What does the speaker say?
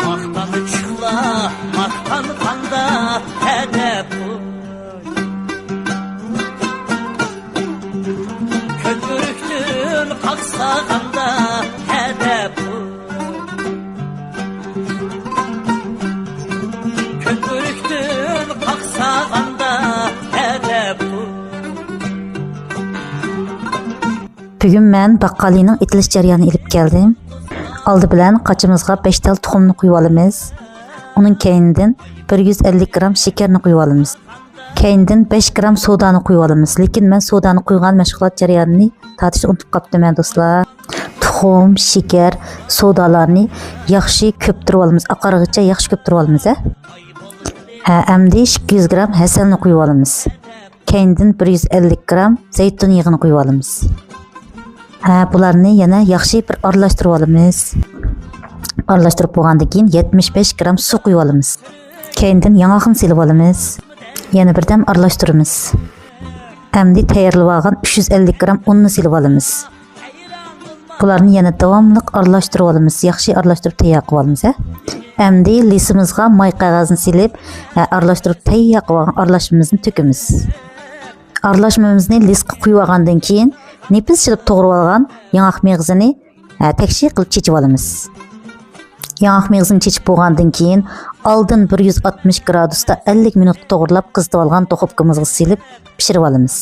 Maqtanıqla, maqtanğanda hədəf Köpürüktün qaqsağanda hədəf Köpürüktün qaqsağanda hədəf Bugün mən baqqalining etilish jarayonini ilib keldim. Aldı bilan qaçımızga 5 tal tuxumni quyib olamiz. Onun keyninden 150 gram şekerni quyib olamiz. Keyninden 5 gram sodani quyib olamiz. Lekin men sodani quygan mashg'ulot jarayonini tatishni unutib qoptiman do'stlar. Tuxum, şeker, sodalarni yaxshi ko'ptirib olamiz. Oqarg'icha yaxshi ko'ptirib olamiz. Endi 200 gram hasalni quyib olamiz. Keyninden 150 gram zaytun yağını quyib olamiz. Bularni yana yaxshi bir aralashtirib olamiz. Aralashtirib bo'lgandan keyin 75 gram suv quyib olamiz. Keyindan yong'oqni silib olamiz. Yana birdam aralashtiramiz. Endi tayyorlab olgan 350 gram unni silib olamiz. Bularni yana davomli aralashtirib olamiz. Yaxshi aralashtirib tayyor qilib olamiz. Endi lisimizga may qog'ozni silib, aralashtirib tayyor qilgan aralashmamizni to'kamiz. Aralashmamizni lisga quyib olgandan keyin nefis shilib to'g'rab olgan yong'oq meg'zini tekshi qilib chechib olamiz. Yong'oq meg'zini chechib bo'lgandan keyin oldin 160 gradusda 50 minut to'g'rilab qizitib olgan duxovkamizga silib pishirib olamiz.